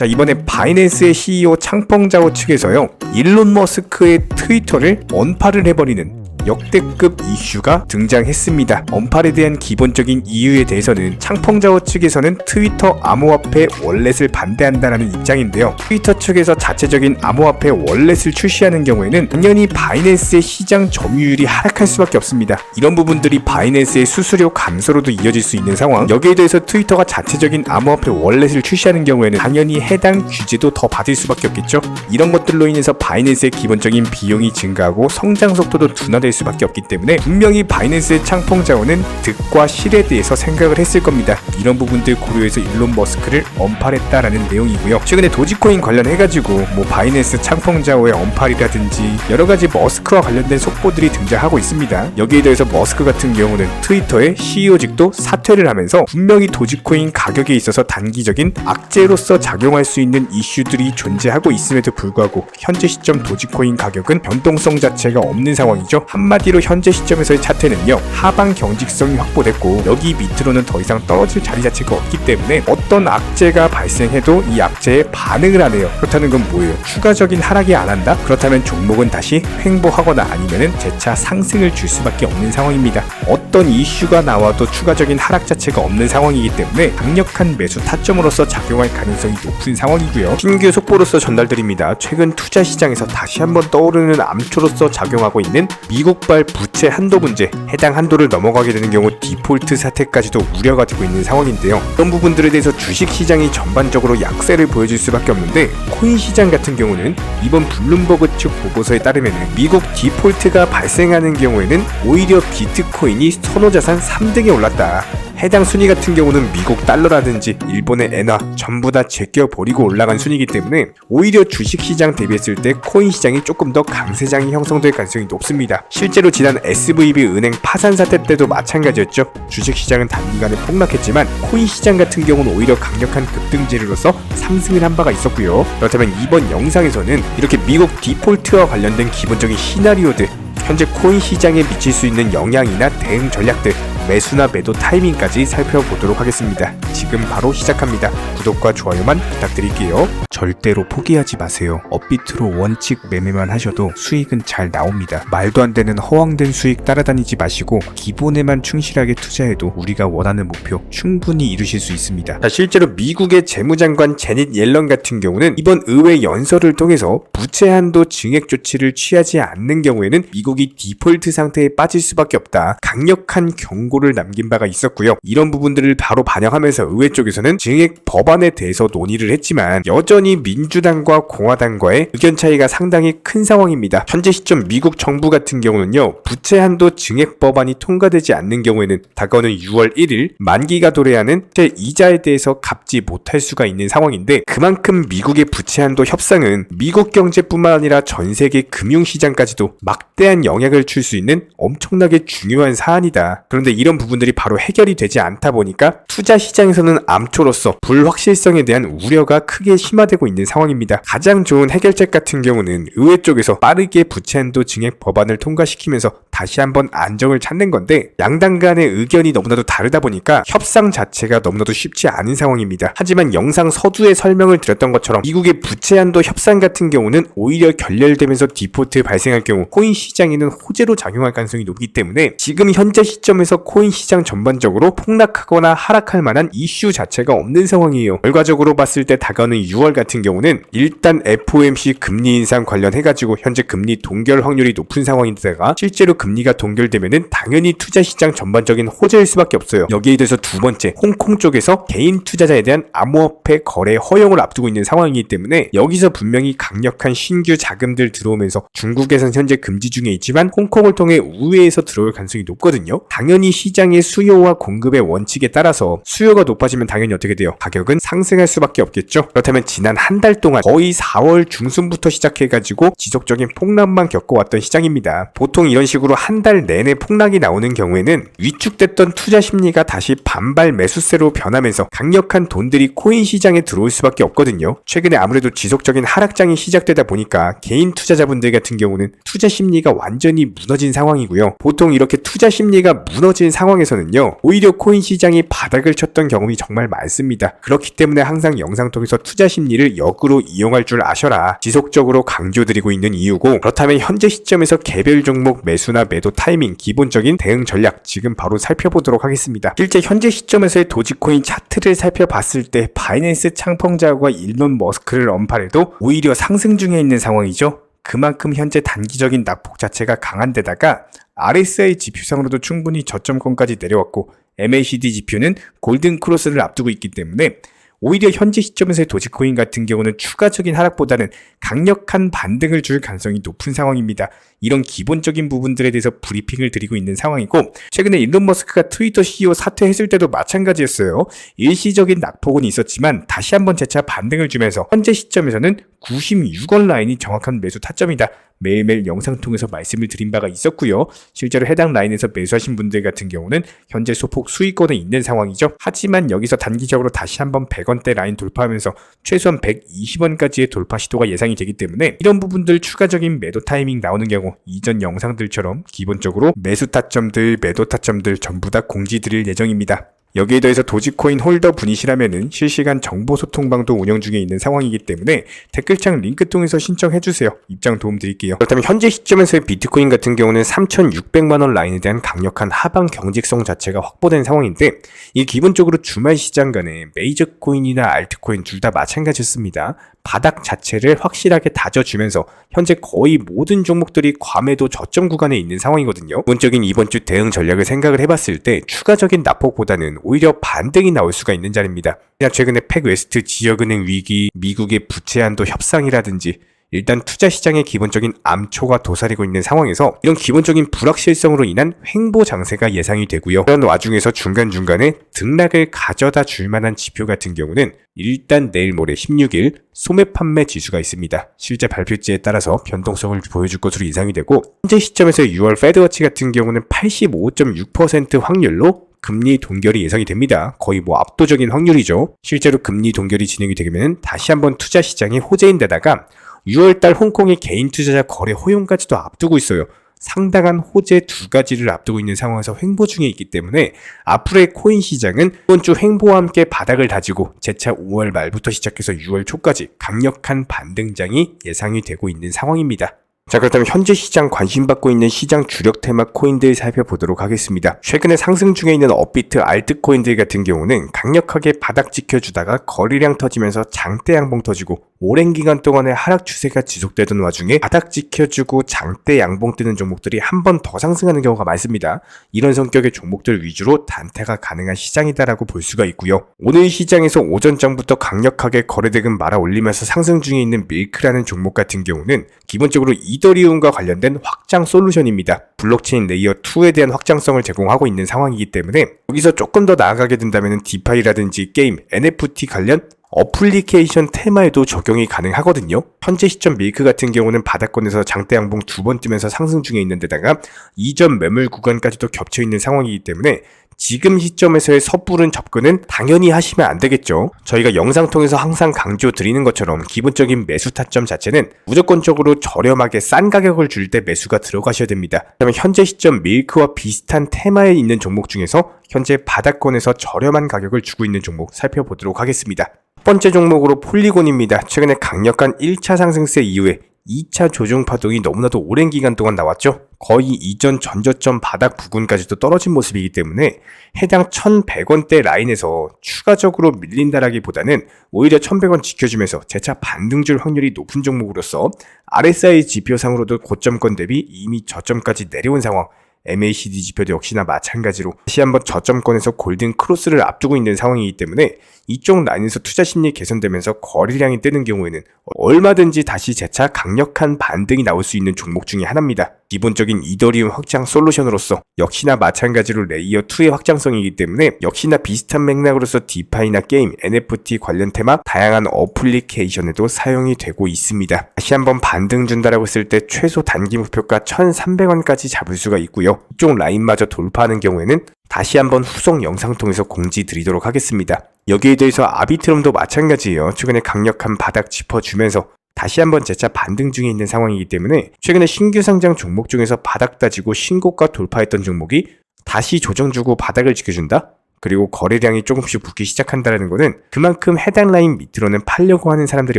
자, 이번에 바이낸스의 CEO 창펑자오 측에서요, 일론 머스크의 트위터를 언팔을 해버리는 역대급 이슈가 등장했습니다. 언팔에 대한 기본적인 이유에 대해서는 창펑자오 측에서는 트위터 암호화폐 월렛을 반대한다라는 입장인데요. 트위터 측에서 자체적인 암호화폐 월렛을 출시하는 경우에는 당연히 바이낸스의 시장 점유율이 하락할 수밖에 없습니다. 이런 부분들이 바이낸스의 수수료 감소로도 이어질 수 있는 상황, 여기에 대해서 트위터가 자체적인 암호화폐 월렛을 출시하는 경우에는 당연히 해당 규제도 더 받을 수밖에 없겠죠. 이런 것들로 인해서 바이낸스의 기본적인 비용이 증가하고 성장 속도도 둔화될 수밖에 없기 때문에 분명히 바이낸스의 창펑자오는 득과 실에 대해서 생각을 했을 겁니다. 이런 부분들 고려해서 일론 머스크를 언팔했다라는 내용이고요. 최근에 도지코인 관련해가지고 뭐 바이낸스 창펑자오의 언팔이라든지 여러가지 머스크와 관련된 속보들이 등장하고 있습니다. 여기에 대해서 머스크 같은 경우는 트위터의 CEO직도 사퇴를 하면서 분명히 도지코인 가격에 있어서 단기적인 악재로서 작용할 수 있는 이슈들이 존재하고 있음에도 불구하고 현재 시점 도지코인 가격은 변동성 자체가 없는 상황이죠. 한마디로 현재 시점에서의 차트는요, 하방 경직성이 확보됐고 여기 밑으로는 더 이상 떨어질 자리 자체가 없기 때문에 어떤 악재가 발생해도 이 악재에 반응을 하네요. 그렇다는 건 뭐예요? 추가적인 하락이 안 한다? 그렇다면 종목은 다시 횡보하거나 아니면은 재차 상승을 줄 수밖에 없는 상황입니다. 어떤 이슈가 나와도 추가적인 하락 자체가 없는 상황이기 때문에 강력한 매수 타점으로서 작용할 가능성이 높은 상황이고요. 신규 속보로서 전달드립니다. 최근 투자 시장에서 다시 한번 떠오르는 암초로서 작용하고 있는 미국발 부채 한도 문제, 해당 한도를 넘어가게 되는 경우 디폴트 사태까지도 우려가 되고 있는 상황인데요. 이런 부분들에 대해서 주식시장이 전반적으로 약세를 보여줄 수밖에 없는데, 코인 시장 같은 경우는 이번 블룸버그 측 보고서에 따르면 미국 디폴트가 발생하는 경우에는 오히려 비트코인이 선호자산 3등에 올랐다. 해당 순위 같은 경우는 미국 달러라든지 일본의 엔화 전부 다 제껴버리고 올라간 순위이기 때문에 오히려 주식시장 대비했을 때 코인 시장이 조금 더 강세장이 형성될 가능성이 높습니다. 실제로 지난 SVB 은행 파산 사태 때도 마찬가지였죠. 주식시장은 단기간에 폭락했지만 코인 시장 같은 경우는 오히려 강력한 급등재료로서 상승을 한 바가 있었고요. 그렇다면 이번 영상에서는 이렇게 미국 디폴트와 관련된 기본적인 시나리오들, 현재 코인 시장에 미칠 수 있는 영향이나 대응 전략들, 매수나 매도 타이밍까지 살펴보도록 하겠습니다. 지금 바로 시작합니다. 구독과 좋아요만 부탁드릴게요. 절대로 포기하지 마세요. 업비트로 원칙 매매만 하셔도 수익은 잘 나옵니다. 말도 안 되는 허황된 수익 따라다니지 마시고 기본에만 충실하게 투자해도 우리가 원하는 목표 충분히 이루실 수 있습니다. 자, 실제로 미국의 재무장관 제닛 옐런 같은 경우는 이번 의회 연설을 통해서 부채 한도 증액 조치를 취하지 않는 경우에는 미국이 디폴트 상태에 빠질 수밖에 없다, 강력한 경고를 남긴 바가 있었고요. 이런 부분들을 바로 반영하면서 의회 쪽에서는 증액 법안에 대해서 논의를 했지만 여전히 민주당과 공화당과의 의견 차이가 상당히 큰 상황입니다. 현재 시점 미국 정부 같은 경우는요, 부채 한도 증액 법안이 통과되지 않는 경우에는 다가오는 6월 1일 만기가 도래하는 제 이자에 대해서 갚지 못할 수가 있는 상황인데, 그만큼 미국의 부채 한도 협상은 미국 경제뿐만 아니라 전 세계 금융시장까지도 막대한 영향을 줄 수 있는 엄청나게 중요한 사안이다. 그런데 이런 부분들이 바로 해결이 되지 않다 보니까 투자 시장에서는 암초로서 불확실성에 대한 우려가 크게 심화되고 있는 상황입니다. 가장 좋은 해결책 같은 경우는 의회 쪽에서 빠르게 부채 한도 증액 법안을 통과시키면서 다시 한번 안정을 찾는 건데, 양당 간의 의견이 너무나도 다르다 보니까 협상 자체가 너무나도 쉽지 않은 상황입니다. 하지만 영상 서두에 설명을 드렸던 것처럼 미국의 부채 한도 협상 같은 경우는 오히려 결렬되면서 디폴트 발생할 경우 코인 시장에는 호재로 작용할 가능성이 높기 때문에 지금 현재 시점에서 코인 시장 전반적으로 폭락하거나 하락할 만한 이슈 자체가 없는 상황이에요. 결과적으로 봤을 때 다가오는 6월 같은 경우는 일단 FOMC 금리 인상 관련해가지고 현재 금리 동결 확률이 높은 상황인데다가 실제로 금리가 동결되면은 당연히 투자 시장 전반적인 호재일 수밖에 없어요. 여기에 대해서 두 번째, 홍콩 쪽에서 개인 투자자에 대한 암호화폐 거래 허용을 앞두고 있는 상황이기 때문에 여기서 분명히 강력한 신규 자금들 들어오면서 중국에선 현재 금지 중에 있지만 홍콩을 통해 우회해서 들어올 가능성이 높거든요. 당연히 시장의 수요와 공급의 원칙에 따라서 수요가 높아지면 당연히 어떻게 돼요? 가격은 상승할 수밖에 없겠죠. 그렇다면 지난 한 달 동안 거의 4월 중순부터 시작해가지고 지속적인 폭락만 겪어왔던 시장입니다. 보통 이런 식으로 한 달 내내 폭락이 나오는 경우에는 위축됐던 투자 심리가 다시 반발 매수세로 변하면서 강력한 돈들이 코인 시장에 들어올 수밖에 없거든요. 최근에 아무래도 지속적인 하락장이 시작되다 보니까 개인 투자자분들 같은 경우는 투자 심리가 완전히 무너진 상황이고요. 보통 이렇게 투자 심리가 무너진 있는 상황에서는요, 오히려 코인 시장이 바닥을 쳤던 경험이 정말 많습니다. 그렇기 때문에 항상 영상 통해서 투자 심리를 역으로 이용할 줄 아셔라 지속적으로 강조드리고 있는 이유고, 그렇다면 현재 시점에서 개별 종목 매수나 매도 타이밍, 기본적인 대응 전략 지금 바로 살펴보도록 하겠습니다. 실제 현재 시점에서의 도지코인 차트를 살펴봤을 때 바이낸스 창펑자와 일론 머스크를 언팔해도 오히려 상승 중에 있는 상황이죠. 그만큼 현재 단기적인 낙폭 자체가 강한 데다가 RSI 지표상으로도 충분히 저점권까지 내려왔고, MACD 지표는 골든 크로스를 앞두고 있기 때문에 오히려 현재 시점에서의 도지코인 같은 경우는 추가적인 하락보다는 강력한 반등을 줄 가능성이 높은 상황입니다. 이런 기본적인 부분들에 대해서 브리핑을 드리고 있는 상황이고, 최근에 일론 머스크가 트위터 CEO 사퇴했을 때도 마찬가지였어요. 일시적인 낙폭은 있었지만 다시 한번 재차 반등을 주면서 현재 시점에서는 96원 라인이 정확한 매수 타점이다. 매일매일 영상 통해서 말씀을 드린 바가 있었고요. 실제로 해당 라인에서 매수하신 분들 같은 경우는 현재 소폭 수익권에 있는 상황이죠. 하지만 여기서 단기적으로 다시 한번 100원대 라인 돌파하면서 최소한 120원까지의 돌파 시도가 예상이 되기 때문에 이런 부분들 추가적인 매도 타이밍 나오는 경우 이전 영상들처럼 기본적으로 매수 타점들, 매도 타점들 전부 다 공지 드릴 예정입니다. 여기에 더해서 도지코인 홀더 분이시라면은 실시간 정보 소통방도 운영 중에 있는 상황이기 때문에 댓글창 링크 통해서 신청해주세요. 입장 도움 드릴게요. 그렇다면 현재 시점에서의 비트코인 같은 경우는 3,600만원 라인에 대한 강력한 하방 경직성 자체가 확보된 상황인데, 이 기본적으로 주말 시장 간에 메이저 코인이나 알트코인 둘 다 마찬가지였습니다. 바닥 자체를 확실하게 다져주면서 현재 거의 모든 종목들이 과매도 저점 구간에 있는 상황이거든요. 기본적인 이번 주 대응 전략을 생각을 해봤을 때 추가적인 낙폭보다는 오히려 반등이 나올 수가 있는 자리입니다. 최근에 팩웨스트 지역은행 위기, 미국의 부채 한도 협상이라든지 일단 투자 시장의 기본적인 암초가 도사리고 있는 상황에서 이런 기본적인 불확실성으로 인한 횡보 장세가 예상이 되고요. 그런 와중에서 중간중간에 등락을 가져다 줄 만한 지표 같은 경우는 일단 내일 모레 16일 소매 판매 지수가 있습니다. 실제 발표지에 따라서 변동성을 보여줄 것으로 예상이 되고, 현재 시점에서 6월 페드워치 같은 경우는 85.6% 확률로 금리 동결이 예상이 됩니다. 거의 압도적인 확률이죠. 실제로 금리 동결이 진행이 되면 다시 한번 투자 시장이 호재인데다가 6월달 홍콩의 개인 투자자 거래 허용까지도 앞두고 있어요. 상당한 호재 두 가지를 앞두고 있는 상황에서 횡보 중에 있기 때문에 앞으로의 코인 시장은 이번 주 횡보와 함께 바닥을 다지고 재차 5월 말부터 시작해서 6월 초까지 강력한 반등장이 예상이 되고 있는 상황입니다. 자, 그렇다면 현재 시장 관심받고 있는 시장 주력 테마 코인들 살펴보도록 하겠습니다. 최근에 상승 중에 있는 업비트 알트코인들 같은 경우는 강력하게 바닥 지켜주다가 거래량 터지면서 장대 양봉 터지고 오랜 기간 동안의 하락 추세가 지속되던 와중에 바닥 지켜주고 장대 양봉 뜨는 종목들이 한 번 더 상승하는 경우가 많습니다. 이런 성격의 종목들 위주로 단타가 가능한 시장이다라고 볼 수가 있고요. 오늘 시장에서 오전장부터 강력하게 거래대금 말아 올리면서 상승 중에 있는 밀크라는 종목 같은 경우는 기본적으로 이더리움과 관련된 확장 솔루션입니다. 블록체인 레이어 2에 대한 확장성을 제공하고 있는 상황이기 때문에 여기서 조금 더 나아가게 된다면 디파이라든지 게임, NFT 관련 어플리케이션 테마에도 적용이 가능하거든요. 현재 시점 밀크 같은 경우는 바닥권에서 장대 양봉 두 번 뜨면서 상승 중에 있는 데다가 이전 매물 구간까지도 겹쳐 있는 상황이기 때문에 지금 시점에서의 섣부른 접근은 당연히 하시면 안 되겠죠. 저희가 영상 통해서 항상 강조 드리는 것처럼 기본적인 매수 타점 자체는 무조건적으로 저렴하게 싼 가격을 줄 때 매수가 들어가셔야 됩니다. 그다음에 현재 시점 밀크와 비슷한 테마에 있는 종목 중에서 현재 바닥권에서 저렴한 가격을 주고 있는 종목 살펴보도록 하겠습니다. 첫 번째 종목으로 폴리곤입니다. 최근에 강력한 1차 상승세 이후에 2차 조정 파동이 너무나도 오랜 기간 동안 나왔죠. 거의 이전 전저점 바닥 부근까지도 떨어진 모습이기 때문에 해당 1100원대 라인에서 추가적으로 밀린다라기보다는 오히려 1100원 지켜주면서 재차 반등 줄 확률이 높은 종목으로서 RSI 지표상으로도 고점권 대비 이미 저점까지 내려온 상황, MACD 지표도 역시나 마찬가지로 다시 한번 저점권에서 골든 크로스를 앞두고 있는 상황이기 때문에 이쪽 라인에서 투자 심리 개선되면서 거래량이 뜨는 경우에는 얼마든지 다시 재차 강력한 반등이 나올 수 있는 종목 중에 하나입니다. 기본적인 이더리움 확장 솔루션으로서 역시나 마찬가지로 레이어 2의 확장성이기 때문에 역시나 비슷한 맥락으로서 디파이나 게임, NFT 관련 테마 다양한 어플리케이션에도 사용이 되고 있습니다. 다시 한번 반등 준다라고 했을 때 최소 단기 목표가 1,300원까지 잡을 수가 있고요. 이쪽 라인마저 돌파하는 경우에는 다시 한번 후속 영상 통해서 공지 드리도록 하겠습니다. 여기에 대해서 아비트럼도 마찬가지예요. 최근에 강력한 바닥 짚어주면서 다시 한번 재차 반등 중에 있는 상황이기 때문에 최근에 신규 상장 종목 중에서 바닥 다지고 신고가 돌파했던 종목이 다시 조정 주고 바닥을 지켜준다? 그리고 거래량이 조금씩 붙기 시작한다는 거는 그만큼 해당 라인 밑으로는 팔려고 하는 사람들이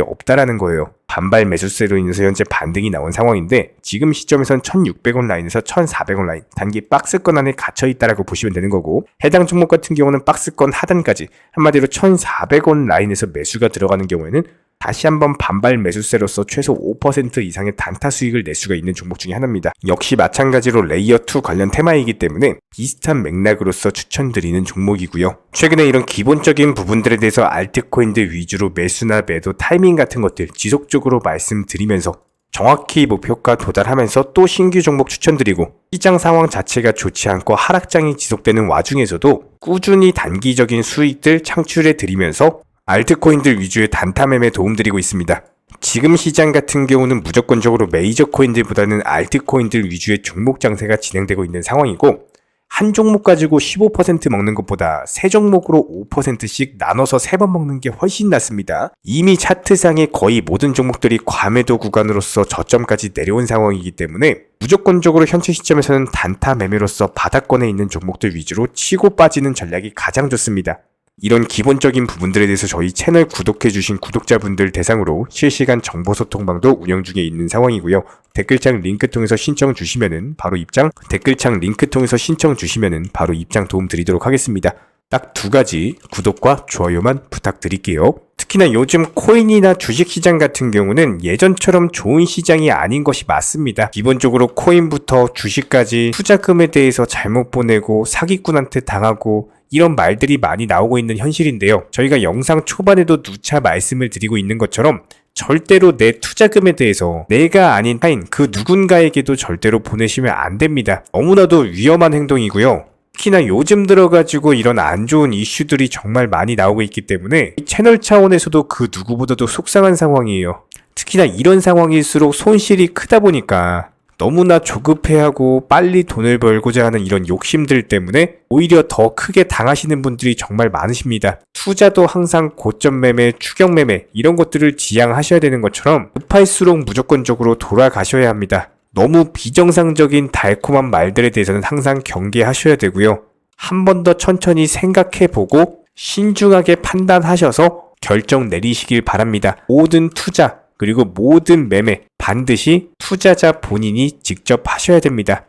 없다라는 거예요. 반발 매수세로 인해서 현재 반등이 나온 상황인데 지금 시점에선 1600원 라인에서 1400원 라인 단기 박스권 안에 갇혀있다라고 보시면 되는 거고, 해당 종목 같은 경우는 박스권 하단까지 한마디로 1400원 라인에서 매수가 들어가는 경우에는 다시 한번 반발 매수세로서 최소 5% 이상의 단타 수익을 낼 수가 있는 종목 중에 하나입니다. 역시 마찬가지로 레이어2 관련 테마이기 때문에 비슷한 맥락으로서 추천드리는 종목이고요. 최근에 이런 기본적인 부분들에 대해서 알트코인들 위주로 매수나 매도 타이밍 같은 것들 지속적으로 말씀드리면서 정확히 목표가 도달하면서 또 신규 종목 추천드리고, 시장 상황 자체가 좋지 않고 하락장이 지속되는 와중에서도 꾸준히 단기적인 수익들 창출해 드리면서 알트코인들 위주의 단타 매매 도움드리고 있습니다. 지금 시장 같은 경우는 무조건적으로 메이저 코인들보다는 알트코인들 위주의 종목 장세가 진행되고 있는 상황이고, 한 종목 가지고 15% 먹는 것보다 세 종목으로 5%씩 나눠서 3번 먹는 게 훨씬 낫습니다. 이미 차트상의 거의 모든 종목들이 과매도 구간으로서 저점까지 내려온 상황이기 때문에 무조건적으로 현재 시점에서는 단타 매매로서 바닥권에 있는 종목들 위주로 치고 빠지는 전략이 가장 좋습니다. 이런 기본적인 부분들에 대해서 저희 채널 구독해주신 구독자분들 대상으로 실시간 정보 소통방도 운영 중에 있는 상황이고요. 댓글창 링크 통해서 신청 주시면은 바로 입장, 댓글창 링크 통해서 신청 주시면은 바로 입장 도움 드리도록 하겠습니다. 딱 2가지 구독과 좋아요만 부탁드릴게요. 특히나 요즘 코인이나 주식시장 같은 경우는 예전처럼 좋은 시장이 아닌 것이 맞습니다. 기본적으로 코인부터 주식까지 투자금에 대해서 잘못 보내고 사기꾼한테 당하고 이런 말들이 많이 나오고 있는 현실인데요. 저희가 영상 초반에도 누차 말씀을 드리고 있는 것처럼 절대로 내 투자금에 대해서 내가 아닌 타인 그 누군가에게도 절대로 보내시면 안 됩니다. 너무나도 위험한 행동이고요. 특히나 요즘 들어가지고 이런 안 좋은 이슈들이 정말 많이 나오고 있기 때문에 채널 차원에서도 그 누구보다도 속상한 상황이에요. 특히나 이런 상황일수록 손실이 크다 보니까 너무나 조급해하고 빨리 돈을 벌고자 하는 이런 욕심들 때문에 오히려 더 크게 당하시는 분들이 정말 많으십니다. 투자도 항상 고점 매매, 추격 매매 이런 것들을 지양하셔야 되는 것처럼 급할수록 무조건적으로 돌아가셔야 합니다. 너무 비정상적인 달콤한 말들에 대해서는 항상 경계하셔야 되고요. 한 번 더 천천히 생각해보고 신중하게 판단하셔서 결정 내리시길 바랍니다. 모든 투자 그리고 모든 매매 반드시 투자자 본인이 직접 하셔야 됩니다.